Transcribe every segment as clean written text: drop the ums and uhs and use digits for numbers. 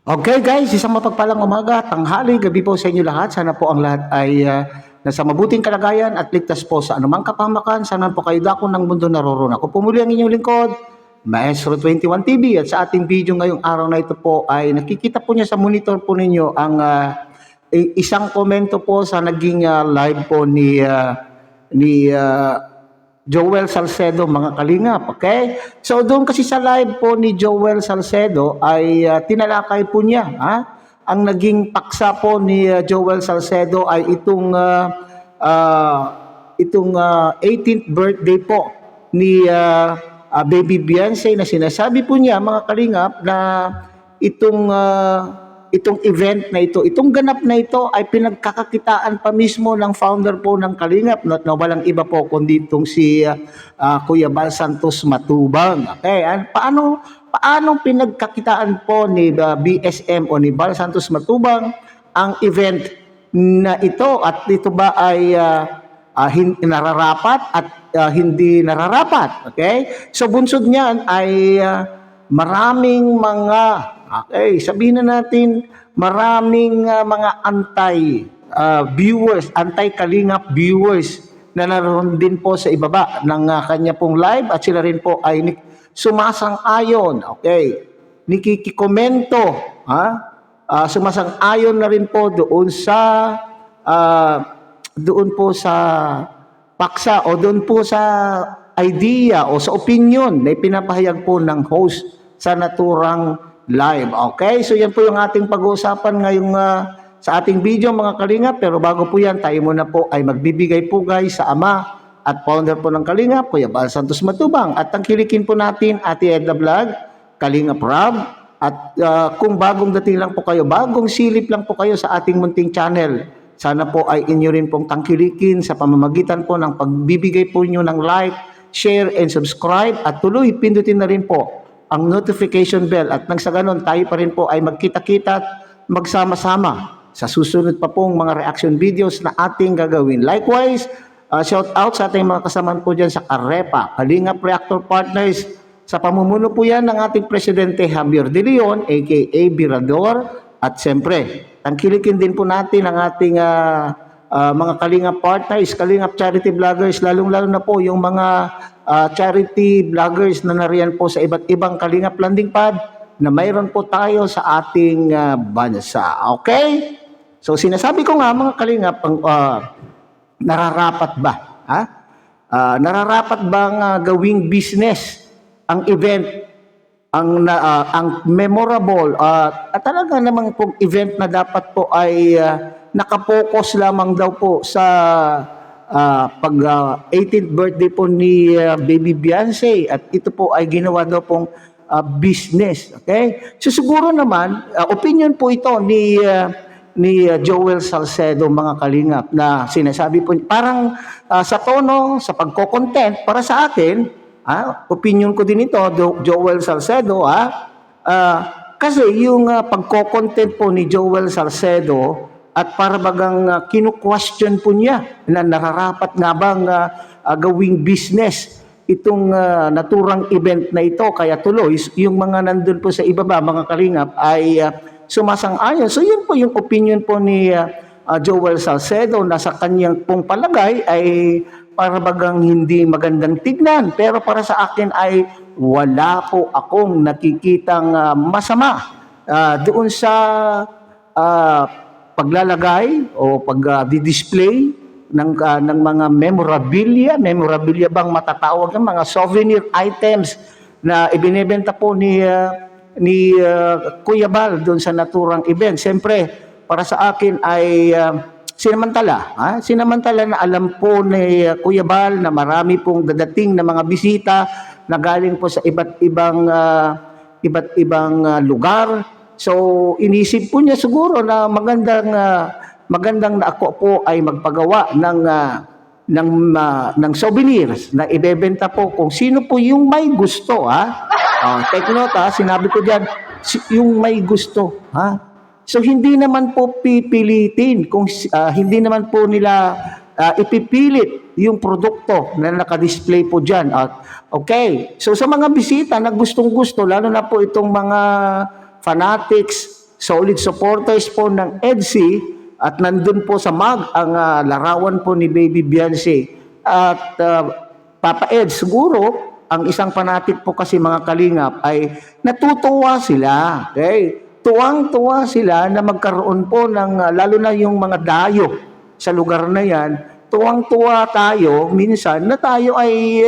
Okay guys, isang mapagpalang umaga, tanghali, gabi po sa inyo lahat. Sana po ang lahat ay nasa mabuting kalagayan at ligtas po sa anumang kapamakan. Sana po kayo dako ng mundo naroon. Ako po muli ang inyong lingkod, Maestro 21 TV. At sa ating video ngayong araw na ito po ay nakikita po niya sa monitor po ninyo ang isang komento po sa naging live po ni Joel Salcedo, mga kalingap, okay? So doon kasi sa live po ni Joel Salcedo ay tinalakay po niya, ang naging paksa po ni Joel Salcedo ay itong 18th birthday po ni Baby Beyonce na sinasabi po niya, mga kalingap, na itong event na ito, itong ganap na ito ay pinagkakakitaan pa mismo ng founder po ng Kalingap, na walang iba po kundi itong si Kuya Bal Santos Matubang. Okay, paano pinagkakitaan po ni BSM o ni Bal Santos Matubang ang event na ito, at ito ba ay nararapat at hindi nararapat? Okay, so bunsod niyan ay maraming mga sabihin na natin, maraming mga viewers, anti-Kalingap viewers na naroon din po sa ibaba ng kanya pong live, at sila rin po ay sumasang-ayon, nikikikomento, sumasang-ayon na rin po doon po sa paksa o doon po sa idea o sa opinion na ipinapahayag po ng host sa naturang live. Okay, so yan po yung ating pag-uusapan ngayong sa ating video, mga Kalingap. Pero bago po yan, tayo muna po ay magbibigay po guys sa ama at founder po ng Kalingap, Kuya Bal Santos Matubang. At tangkilikin po natin Ate Edna Vlog, Kalingap Rob. At kung bagong dating lang po kayo, bagong silip lang po kayo sa ating munting channel, sana po ay inyo rin pong tangkilikin sa pamamagitan po ng pagbibigay po nyo ng like, share, and subscribe. At tuloy, pindutin na rin po ang notification bell, at nang sa ganon tayo pa rin po ay magkita-kita at magsama-sama sa susunod pa pong mga reaction videos na ating gagawin. Likewise, shout out sa ating mga kasamaan po dyan sa Karepa, Kalingap Reactor Partners, sa pamumuno po yan ng ating Presidente Javier De Leon, aka Birador. At siyempre, tangkilikin din po natin ang ating mga Kalingap partners, Kalingap charity vloggers, lalong-lalo na po yung mga charity vloggers na nariyan po sa iba't ibang Kalingap landing pad na mayroon po tayo sa ating bansa. Okay? So sinasabi ko nga, mga Kalingap, nararapat ba? Nararapat bang gawing business ang event, ang memorable at talaga namang pong event na dapat po ay nakapokus lamang daw po sa pag 18th birthday po ni Baby Beyonce, at ito po ay ginawa daw pong business. Okay? So siguro naman, opinion po ito ni Joel Salcedo, mga Kalingap, na sinasabi po, parang sa tono, sa pagko-content, para sa akin, opinion ko din ito, Joel Salcedo, kasi yung pagko-content po ni Joel Salcedo, at para bagang kinu-question po niya na nararapat nga bang gawing business itong naturang event na ito. Kaya tuloy, yung mga nandun po sa ibaba, mga Kalingap, ay sumasang-ayon. So yun po yung opinion po ni Joel Salcedo, na sa kanyang pong palagay ay para bagang hindi magandang tignan. Pero para sa akin ay wala po akong nakikitang masama doon sa paglalagay o pag-display ng mga memorabilia bang matatawag ng mga souvenir items na ibinebenta po ni Kuya Bal doon sa naturang event. Siyempre, para sa akin ay sinamantala na alam po ni Kuya Bal na marami pong dadating na mga bisita na galing po sa iba't ibang lugar. So inisip po niya siguro na magandang na ako po ay magpagawa ng souvenirs na ibebenta po kung sino po yung may gusto. Take note, sinabi ko diyan, yung may gusto. So hindi naman po pipilitin, kung hindi naman po nila ipipilit yung produkto na naka-display po diyan. Okay, so sa mga bisita na gustong-gusto, lalo na po itong mga fanatics solid supporters po ng EDSI at nandun po sa MAG ang larawan po ni Baby Beyonce. At Papa Ed, siguro, ang isang fanatic po kasi mga kalingap ay natutuwa sila. Okay? Tuwang-tuwa sila na magkaroon po ng, lalo na yung mga dayo sa lugar na yan, tuwang-tuwa tayo minsan na tayo ay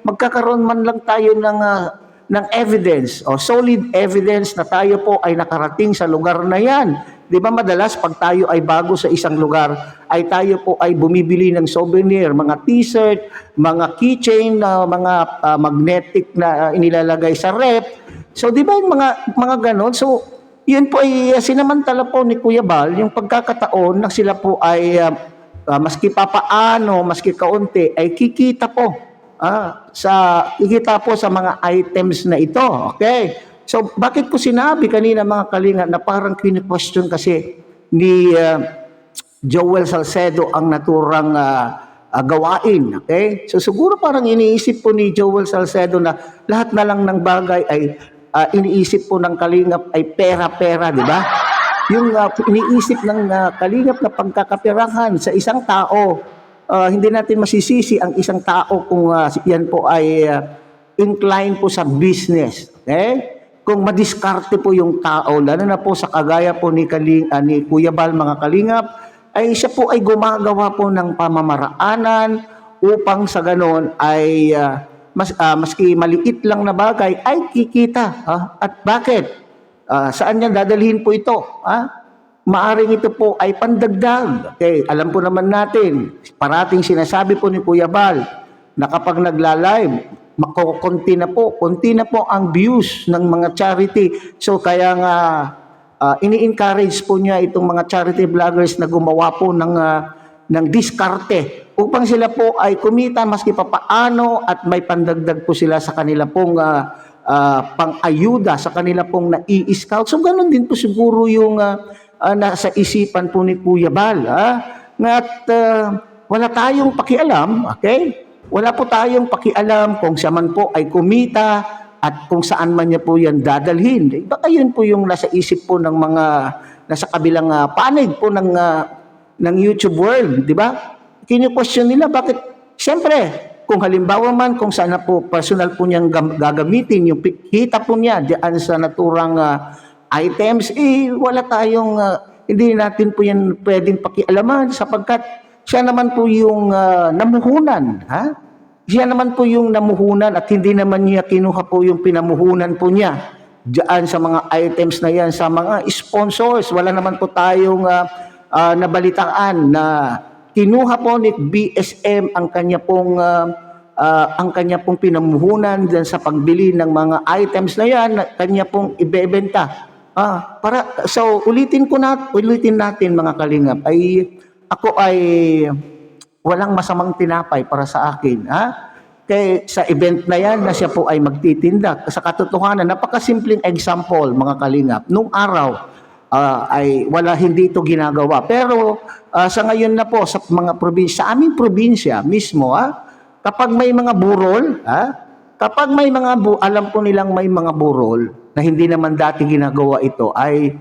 magkakaroon man lang tayo ng evidence o solid evidence na tayo po ay nakarating sa lugar na yan. Di ba madalas pag tayo ay bago sa isang lugar, ay tayo po ay bumibili ng souvenir, mga t-shirt, mga keychain, mga magnetic na inilalagay sa rep. So di ba yung mga ganon? So yun po ay sinamantala po ni Kuya Bal yung pagkakataon na sila po ay maski papaano, maski kaunti ay kikita po kikita po sa mga items na ito. Okay? So, bakit ko sinabi kanina mga kalinga na parang kini-question kasi ni Joel Salcedo ang naturang gawain. Okay? So, siguro parang iniisip po ni Joel Salcedo na lahat na lang ng bagay ay iniisip po ng kalingap ay pera-pera, di ba? Yung iniisip ng kalingap na pagkakaperahan sa isang tao, hindi natin masisisi ang isang tao kung yan po ay inclined po sa business. Okay? Kung madiskarte po yung tao, lalo na po sa kagaya po ni Kuya Bal mga kalingap, ay siya po ay gumagawa po ng pamamaraanan upang sa ganon ay maski maliit lang na bagay ay kikita. At bakit? Saan niya dadalhin po ito? Maaring ito po ay pandagdag. Okay, alam po naman natin, parating sinasabi po ni Kuya Bal na kapag nagla-live, konti na po ang views ng mga charity. So kaya nga ini-encourage po niya itong mga charity vloggers na gumawa po ng diskarte upang sila po ay kumita maski papaano at may pandagdag po sila sa kanila pong pang-ayuda sa kanila pong nai-scout. So ganun din po siguro yung nasa isipan po ni Kuya Bal. At wala tayong pakialam, okay? Wala po tayong pakialam kung siya man po ay kumita at kung saan man niya po yan dadalhin. Baka yun po yung nasa isip po ng mga nasa kabilang panig po ng YouTube world, di ba? Kini-question nila bakit, siyempre, kung halimbawa man kung saan na po personal po niyang gagamitin yung kita po niya diyan sa naturang items, wala tayong, hindi natin po yan pwedeng pakialaman sapagkat siya naman po yung namuhunan. Siya naman po yung namuhunan at hindi naman niya kinuha po yung pinamuhunan po niya diyan sa mga items na yan, sa mga sponsors. Wala naman po tayong nabalitaan na kinuha po ni BSM ang kanya pong pinamuhunan diyan sa pagbili ng mga items na yan, kanya pong ibebenta. So ulitin natin mga kalingap, ako ay walang masamang tinapay para sa akin. Kaya sa event na yan na siya po ay magtitinda. Sa katotohanan, napakasimpleng example mga kalingap. Nung araw ay hindi ito ginagawa. Pero sa ngayon na po sa mga probinsya, sa aming probinsya mismo, kapag may mga burol, alam po nilang may mga burol na hindi naman dati ginagawa ito ay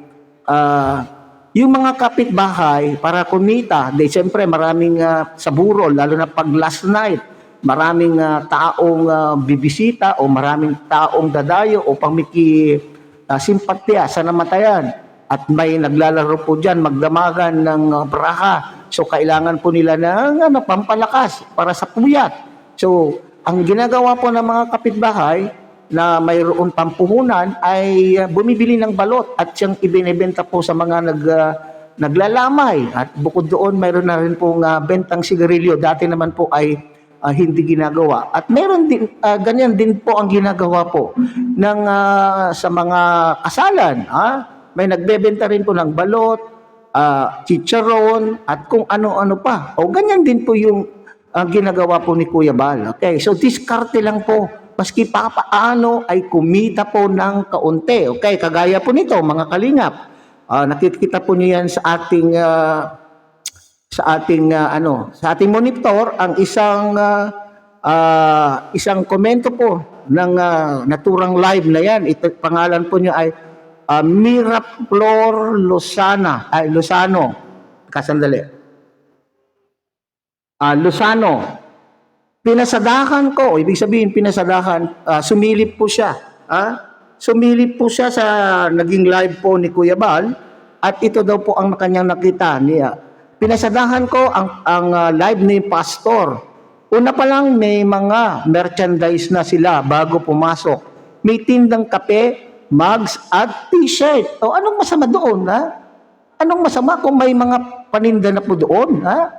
yung mga kapitbahay para kumita, siyempre maraming sa burol, lalo na pag last night, maraming taong bibisita o maraming taong dadayo o simpatya sa namatayan. At may naglalaro po dyan, magdamagan ng braha. So kailangan po nila ng pampalakas para sa puyat. So ang ginagawa po ng mga kapitbahay na mayroon pampuhunan ay bumibili ng balot at siyang ibinebenta po sa mga naglalamay. At bukod doon, mayroon na rin pong bentang sigarilyo. Dati naman po ay hindi ginagawa. At meron din, ganyan din po ang ginagawa po sa mga kasalan. May nagbebenta rin po ng balot, chicharon, at kung ano-ano pa. O ganyan din po yung ginagawa po ni Kuya Bal. Okay, so diskarte lang po. Maski papaano ay kumita po ng kaunti. Okay, kagaya po nito mga kalingap. Nakikita po niyo yan sa ating monitor ang isang komento po ng naturang live na yan. Ito pangalan po niya ay Miraflor Lozano. Kasandali. Lozano. Pinasadahan ko, ibig sabihin pinasadahan, sumilip po siya. Sumilip po siya sa naging live po ni Kuya Bal at ito daw po ang kanyang nakita niya. Pinasadahan ko ang live ni Pastor. Una pa lang may mga merchandise na sila bago pumasok. May tindang kape, mugs at t-shirt. O anong masama doon, ha? Anong masama kung may mga paninda na po doon, ha?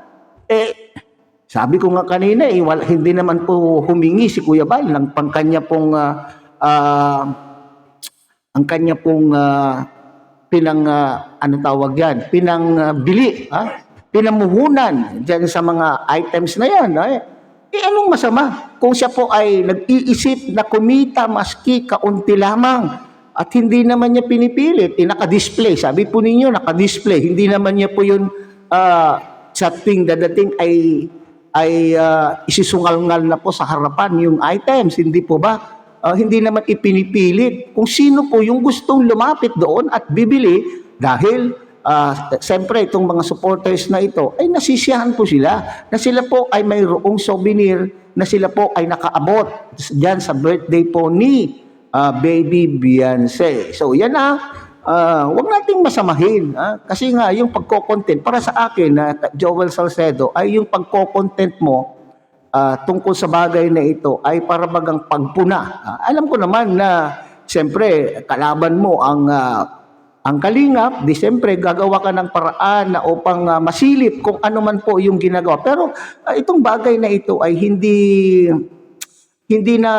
Sabi ko nga kanina, hindi naman po humingi si Kuya Bal ng pangkanya pong ang kanya pong pinangbili, pinamuhunan diyan sa mga items na yan. Anong masama kung siya po ay nag-iisip na kumita maski kaunti lamang at hindi naman niya pinipilit, naka-display. Sabi po ninyo, naka-display. Hindi naman niya po yun sa tuwing dadating ay isisungal-ngal na po sa harapan yung items. Hindi po ba? Hindi naman ipinipilit kung sino po yung gustong lumapit doon at bibili dahil siyempre itong mga supporters na ito ay nasisiyahan po sila na sila po ay mayroong souvenir na sila po ay nakaabot dyan sa birthday po ni Baby Beyonce. So yan huwag nating masamahin. Kasi nga yung pagko-content para sa akin na Joel Salcedo ay yung pagko-content mo tungkol sa bagay na ito ay para bagang pagpuna. Alam ko naman na siyempre kalaban mo ang kalingap, di siyempre gagawa ka ng paraan na upang masilip kung ano man po yung ginagawa. Pero itong bagay na ito ay hindi na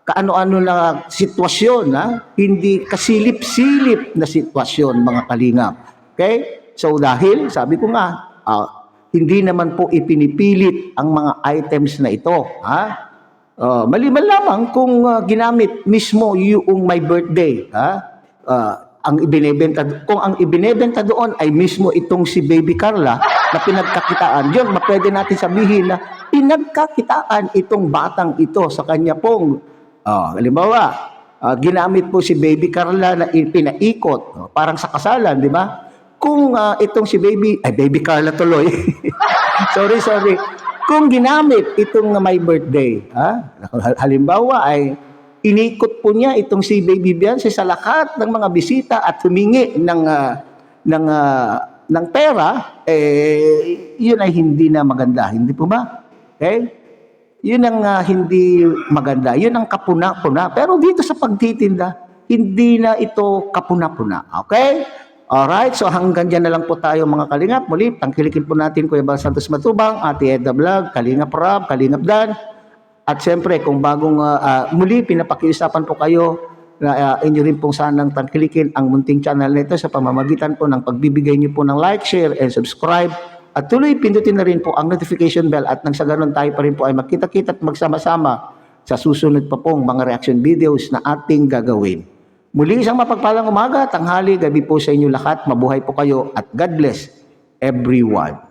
kaano-ano na sitwasyon, hindi kasilip-silip na sitwasyon, mga kalingap. Okay? So dahil, sabi ko nga, hindi naman po ipinipilit ang mga items na ito. Maliban lamang kung ginamit mismo yung my birthday. Ang ibinebenta doon ay mismo itong si Baby Carla na pinagkakitaan. Yun, pwede natin sabihin na pinagkakitaan itong batang ito sa kanya pong, halimbawa, ginamit po si Baby Carla na pinaikot, parang sa kasalan, di ba? Kung itong si Baby Carla tuloy. sorry. Kung ginamit itong my birthday, halimbawa ay inikot po niya itong si Baby Beyonce sa lahat ng mga bisita at humingi ng pera, yun ay hindi na maganda. Hindi po ba? Okay? Yun ang hindi maganda. Yun ang kapuna-puna. Pero dito sa pagtitinda, hindi na ito kapuna-puna. Okay? Alright, so hanggang dyan na lang po tayo mga kalingap. Muli, tangkilikin po natin Kuya Bal Santos Matubang, Ate Edna Vlog, Kalingap Rob, Kalingap Dan. At siyempre, kung bagong muli, pinapakiusapan po kayo na inyo rin pong sanang tangkilikin ang munting channel nito sa pamamagitan po ng pagbibigay niyo po ng like, share, and subscribe. At tuloy, pindutin na rin po ang notification bell at nang sa ganun tayo pa rin po ay magkita-kita at magsama-sama sa susunod pa pong mga reaction videos na ating gagawin. Muli isang mapagpalang umaga, tanghali, gabi po sa inyo lahat. Mabuhay po kayo at God bless everyone.